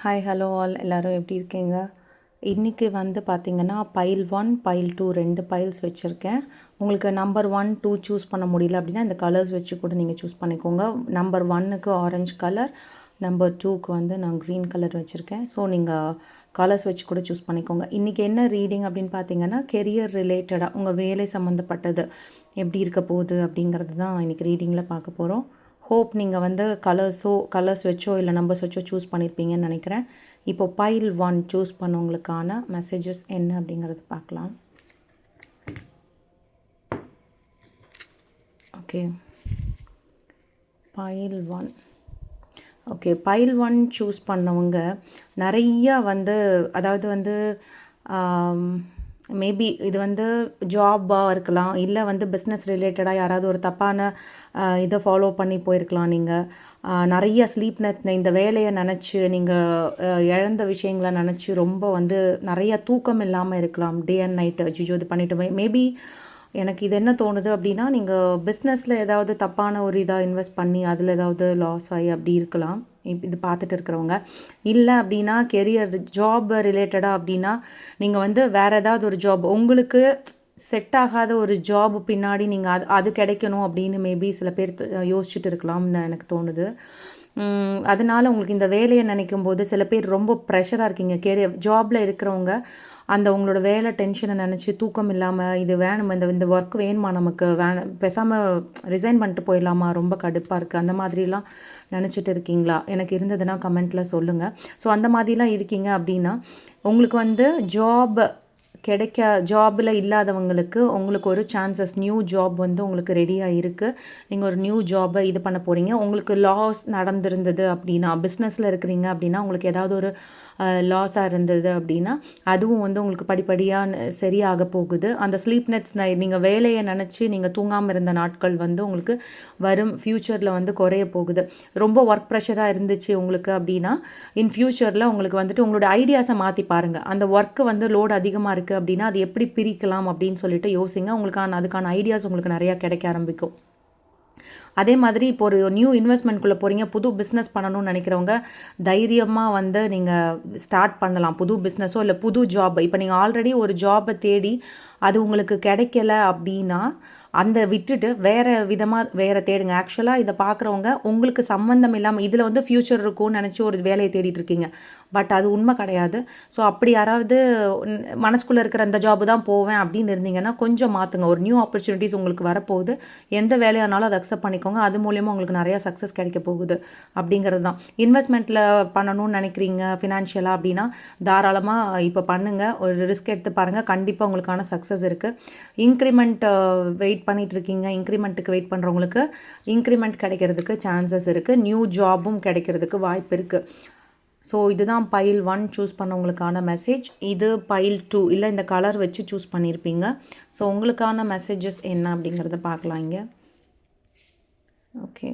Hi hello all எல்லோரும் எப்படி இருக்கீங்க? இன்றைக்கி வந்து பார்த்திங்கன்னா பைல் 1 பைல் 2 2 பைல்ஸ் வச்சுருக்கேன். உங்களுக்கு நம்பர் 1 2 சூஸ் பண்ண முடியல அப்படின்னா இந்த கலர்ஸ் வச்சு கூட நீங்கள் சூஸ் பண்ணிக்கோங்க. நம்பர் 1க்கு ஆரஞ்சு கலர், நம்பர் 2க்கு வந்து நான் க்ரீன் கலர் வச்சுருக்கேன். ஸோ நீங்கள் கலர்ஸ் வச்சு கூட சூஸ் பண்ணிக்கோங்க. இன்றைக்கி என்ன ரீடிங் அப்படின்னு பார்த்தீங்கன்னா கெரியர் ரிலேட்டடாக உங்கள் வேலை சம்மந்தப்பட்டது எப்படி இருக்க போகுது அப்படிங்கிறது தான் இன்றைக்கி ரீடிங்கில் பார்க்க போகிறோம். ஹோப் நீங்கள் வந்து கலர்ஸ் வச்சோ இல்லை நம்பர்ஸ் வச்சோ சூஸ் பண்ணியிருப்பீங்கன்னு நினைக்கிறேன். இப்போ பைல் 1 சூஸ் பண்ணவங்களுக்கான மெசேஜஸ் என்ன அப்படிங்கிறது பார்க்கலாம். Okay, file 1 okay file 1 choose பண்ணவங்க நிறையா வந்து அதாவது வந்து மேபி இது வந்து ஜாப்பாக இருக்கலாம், இல்லை வந்து பிஸ்னஸ் ரிலேட்டடாக யாராவது ஒரு தப்பான இதை ஃபாலோ பண்ணி போயிருக்கலாம். நீங்கள் நிறைய ஸ்லீப்னஸ் இந்த வேலையை நினச்சி நீங்கள் இழந்த விஷயங்களை நினச்சி ரொம்ப வந்து நிறையா தூக்கம் இல்லாமல் இருக்கலாம். டே அண்ட் நைட்டு அஜிஜோ இது பண்ணிட்டு மேபி எனக்கு இது என்ன தோணுது அப்படின்னா நீங்கள் பிஸ்னஸில் ஏதாவது தப்பான ஒரு இதாக இன்வெஸ்ட் பண்ணி அதில் ஏதாவது லாஸ் ஆகி அப்படி இருக்கலாம் இது பார்த்துட்டு இருக்கிறவங்க. இல்லை அப்படின்னா கெரியர் ஜாப் ரிலேட்டடாக அப்படின்னா நீங்கள் வந்து வேறு ஏதாவது ஒரு ஜாப் உங்களுக்கு செட் ஆகாத ஒரு ஜாப் பின்னாடி நீங்கள் அது கிடைக்கணும் அப்படின்னு மேபி சில பேர் யோசிச்சுட்டு இருக்கலாம்னு எனக்கு தோணுது. அதனால் உங்களுக்கு இந்த வேலையை நினைக்கும் போது சில பேர் ரொம்ப ப்ரெஷராக இருக்கீங்க. கெரியர் ஜாபில் இருக்கிறவங்க அந்த உங்களோட வேலை டென்ஷனை நினச்சி தூக்கம் இல்லாமல் இது வேணும், இந்த ஒர்க் வேணுமா, நமக்கு பேசாமல் ரிசைன் பண்ணிட்டு போயிடலாமா, ரொம்ப கடுப்பாக இருக்குது, அந்த மாதிரிலாம் நினச்சிட்டு இருக்கீங்களா? எனக்கு இருந்ததுன்னா கமெண்ட்டில் சொல்லுங்கள். ஸோ அந்த மாதிரிலாம் இருக்கீங்க அப்படின்னா உங்களுக்கு வந்து ஜாபில் இல்லாதவங்களுக்கு உங்களுக்கு ஒரு சான்சஸ் நியூ ஜாப் வந்து உங்களுக்கு ரெடியாக இருக்குது. நீங்கள் ஒரு நியூ ஜாபை இது பண்ண போகிறீங்க. உங்களுக்கு லாஸ் நடந்திருந்தது அப்படின்னா பிஸ்னஸில் இருக்கிறீங்க அப்படின்னா உங்களுக்கு ஏதாவது ஒரு லாஸாக இருந்தது அப்படின்னா அதுவும் வந்து உங்களுக்கு படிப்படியாக சரியாக போகுது. அந்த ஸ்லீப்னஸ் நீங்கள் வேலையை நினச்சி நீங்கள் தூங்காமல் இருந்த நாட்கள் வந்து உங்களுக்கு வரும் ஃப்யூச்சரில் வந்து குறைய போகுது. ரொம்ப ஒர்க் ப்ரெஷராக இருந்துச்சு உங்களுக்கு அப்படின்னா இன் ஃப்யூச்சரில் உங்களுக்கு வந்துட்டு உங்களோட ஐடியாஸை மாற்றி பாருங்கள். அந்த ஒர்க்கு வந்து லோடு அதிகமாக இருக்குது அப்படின்னா அது எப்படி பிரிக்கலாம் அப்படின்னு சொல்லிட்டு யோசிங்க. அதுக்கான ஐடியாஸ் உங்களுக்கு நிறையா கிடைக்க ஆரம்பிக்கும். அதே மாதிரி இப்போ ஒரு நியூ இன்வெஸ்ட்மெண்ட்குள்ளே போகிறீங்க, புது பிஸ்னஸ் பண்ணணும்னு நினைக்கிறவங்க தைரியமாக வந்து நீங்கள் ஸ்டார்ட் பண்ணலாம். புது பிஸ்னஸோ இல்லை புது ஜாப். இப்போ நீங்கள் ஆல்ரெடி ஒரு ஜாபை தேடி அது உங்களுக்கு கிடைக்கல அப்படின்னா அந்த விட்டுட்டு வேறு தேடுங்க. ஆக்சுவலாக இதை பார்க்குறவங்க உங்களுக்கு சம்மந்தம் இல்லாமல் இதில் வந்து ஃப்யூச்சர் இருக்கும்னு நினச்சி ஒரு வேலையை தேடிட்டு இருக்கீங்க. பட் அது உண்மை கிடையாது. ஸோ அப்படி யாராவது மனசுக்குள்ளே இருக்கிற அந்த ஜாபு தான் போவேன் அப்படின்னு இருந்தீங்கன்னா கொஞ்சம் மாற்றுங்க. ஒரு நியூ ஆப்பர்ச்சுனிட்டிஸ் உங்களுக்கு வரப்போகுது. எந்த வேலையானாலும் அதை அக்செப்ட் பண்ணிக்கோங்க. அது மூலியமாக உங்களுக்கு நிறையா சக்ஸஸ் கிடைக்க போகுது அப்படிங்கிறது தான். இன்வெஸ்ட்மெண்ட்டில் பண்ணணும்னு நினைக்கிறீங்க ஃபினான்ஷியலாக அப்படின்னா தாராளமாக இப்போ பண்ணுங்கள். ஒரு ரிஸ்க் எடுத்து பாருங்கள். கண்டிப்பாக உங்களுக்கான சக்ஸஸ் இருக்குது. இன்க்ரிமெண்ட் வெயிட் பண்ணிகிட்டு இருக்கீங்க, இன்க்ரிமெண்ட்டுக்கு வெயிட் பண்ணுறவங்களுக்கு இன்க்ரிமெண்ட் கிடைக்கிறதுக்கு சான்சஸ் இருக்குது. நியூ ஜாபும் கிடைக்கிறதுக்கு வாய்ப்பு இருக்குது. ஸோ இதுதான் பைல் 1 சூஸ் பண்ணவங்களுக்கான மெசேஜ். இது பைல் 2 இல்லை இந்த கலர் வச்சு சூஸ் பண்ணியிருப்பீங்க. ஸோ உங்களுக்கான மெசேஜஸ் என்ன அப்படிங்கிறத பார்க்கலாம் இங்கே. ஓகே,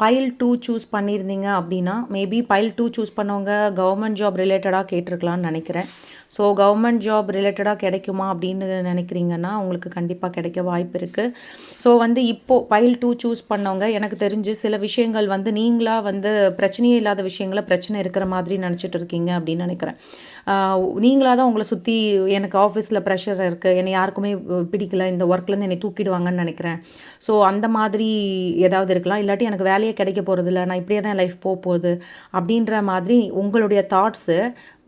பைல் 2 சூஸ் பண்ணியிருந்தீங்க அப்படின்னா மேபி பைல் 2 சூஸ் பண்ணவங்க கவர்மெண்ட் ஜாப் ரிலேட்டடாக கேட்டிருக்கலான்னு நினைக்கிறேன். ஸோ கவர்மெண்ட் ஜாப் ரிலேட்டடாக கிடைக்குமா அப்படின்னு நினைக்கிறீங்கன்னா உங்களுக்கு கண்டிப்பாக கிடைக்க வாய்ப்பு இருக்குது. ஸோ வந்து இப்போது பைல் 2 சூஸ் பண்ணவங்க எனக்கு தெரிஞ்சு சில விஷயங்கள் வந்து நீங்களாக வந்து பிரச்சனையே இல்லாத விஷயங்களை பிரச்சனை இருக்கிற மாதிரி நினச்சிட்டு இருக்கீங்க அப்படின்னு நினைக்கிறேன். நீங்களாக தான் உங்களை சுற்றி எனக்கு ஆஃபீஸில் ப்ரெஷர் இருக்குது, என்னை யாருக்குமே பிடிக்கல, இந்த ஒர்க்லேருந்து என்னை தூக்கிடுவாங்கன்னு நினைக்கிறேன். ஸோ அந்த மாதிரி ஏதாவது இருக்கலாம். இல்லாட்டி எனக்கு வேலையே கிடைக்க போகிறதில்ல, நான் இப்படியே தான் லைஃப் போகுது அப்படின்ற மாதிரி உங்களுடைய தாட்ஸு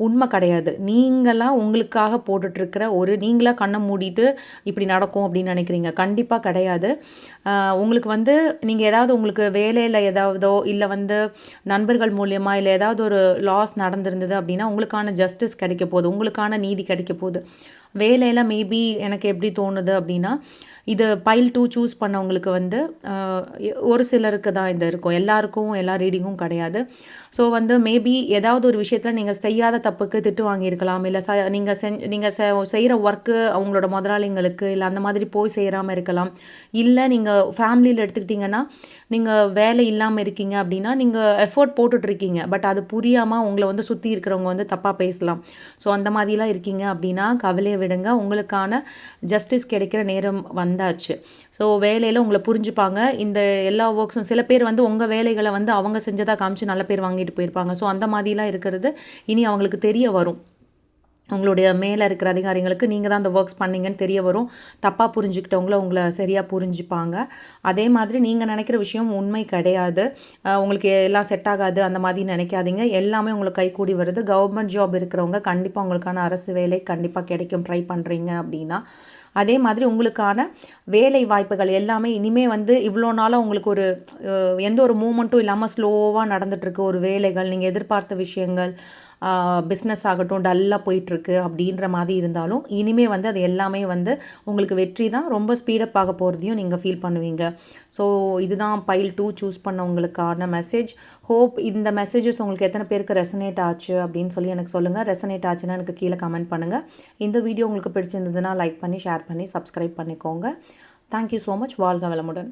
உண்மை கிடையாது. நீங்களாக உங்களுக்காக போட்டுட்ருக்கிற நீங்களாக கண்ணை மூடிட்டு இப்படி நடக்கும் அப்படின்னு நினைக்கிறீங்க. கண்டிப்பாக கிடையாது. உங்களுக்கு வந்து நீங்கள் ஏதாவது உங்களுக்கு வேலையில் ஏதாவதோ இல்லை வந்து நண்பர்கள் மூலியமாக இல்லை ஏதாவது ஒரு லாஸ் நடந்திருந்தது அப்படின்னா உங்களுக்கான ஜஸ்டிஸ் கிடைக்க போகுது, உங்களுக்கான நீதி கிடைக்க போகுது. வேலையில் மேபி எனக்கு எப்படி தோணுது அப்படின்னா இது பைல் 2 சூஸ் பண்ணவங்களுக்கு வந்து ஒரு சிலருக்கு தான் இது இருக்கும், எல்லாருக்கும் எல்லா ரீடிங்கும் கிடையாது. ஸோ வந்து மேபி ஏதாவது ஒரு விஷயத்தில் நீங்கள் செய்யாத தப்புக்கு திட்டு வாங்கியிருக்கலாம், இல்லை நீங்கள் செய்கிற ஒர்க்கு அவங்களோட முதலாளிங்களுக்கு இல்லை அந்த மாதிரி போய் செய்யாமல் இருக்கலாம். இல்லை நீங்கள் ஃபேமிலியில் எடுத்துக்கிட்டிங்கன்னா நீங்கள் வேலை இல்லாமல் இருக்கீங்க அப்படின்னா நீங்கள் எஃபோர்ட் போட்டுட்ருக்கீங்க, பட் அது புரியாமல் உங்களை வந்து சுற்றி இருக்கிறவங்க வந்து தப்பாக பேசலாம். ஸோ அந்த மாதிரிலாம் இருக்கீங்க அப்படின்னா கவலையை விடுங்க. உங்களுக்கான ஜஸ்டிஸ் கிடைக்கிற நேரம் வந்தாச்சு. ஸோ வேலையில் உங்களை புரிஞ்சுப்பாங்க. இந்த எல்லா ஒர்க்ஸும் சில பேர் வந்து உங்கள் வேலைகளை வந்து அவங்க செஞ்சதா காமிச்சு நல்ல பேர் வாங்கிட்டு போயிருப்பாங்க. ஸோ அந்த மாதிரிலாம் இருக்கிறது இனி அவங்களுக்கு தெரிய வரும். உங்களுடைய மேலே இருக்கிற அதிகாரிங்களுக்கு நீங்கள் தான் அந்த ஒர்க்ஸ் பண்ணீங்கன்னு தெரிய வரும். தப்பாக புரிஞ்சுக்கிட்டவங்கள உங்களை சரியாக புரிஞ்சுப்பாங்க. அதே மாதிரி நீங்கள் நினைக்கிற விஷயம் உண்மை கிடையாது. உங்களுக்கு எல்லாம் செட் ஆகாது அந்த மாதிரி நினைக்காதீங்க. எல்லாமே உங்களுக்கு கைகூடி வருது. கவர்மெண்ட் ஜாப் இருக்கிறவங்க கண்டிப்பாக உங்களுக்கான அரசு வேலை கண்டிப்பாக கிடைக்கும் ட்ரை பண்ணுறீங்க அப்படின்னா. அதே மாதிரி உங்களுக்கான வேலை வாய்ப்புகள் எல்லாமே இனிமேல் வந்து இவ்வளோ நாளாக உங்களுக்கு ஒரு எந்த ஒரு மூமெண்ட்டும் இல்லாமல் ஸ்லோவாக நடந்துகிட்ருக்கு. ஒரு வேலைகள் நீங்கள் எதிர்பார்த்த விஷயங்கள் பிஸ்னஸ் ஆகட்டும் டல்லாக போயிட்டுருக்கு அப்படின்ற மாதிரி இருந்தாலும் இனிமேல் வந்து அது எல்லாமே வந்து உங்களுக்கு வெற்றி தான். ரொம்ப ஸ்பீடப் ஆக போகிறதையும் நீங்கள் ஃபீல் பண்ணுவீங்க. ஸோ இதுதான் பைல் 2 சூஸ் பண்ணவங்களுக்கான மெசேஜ். ஹோப் இந்த மெசேஜஸ் உங்களுக்கு எத்தனை பேருக்கு ரெசனேட் ஆச்சு அப்படின்னு சொல்லி எனக்கு சொல்லுங்கள். ரெசனேட் ஆச்சுன்னா எனக்கு கீழே கமெண்ட் பண்ணுங்கள். இந்த வீடியோ உங்களுக்கு பிடிச்சிருந்ததுன்னா லைக் பண்ணி ஷேர் பண்ணி சப்ஸ்கிரைப் பண்ணிக்கோங்க. Thank you so much. வாழ்க வளமுடன்.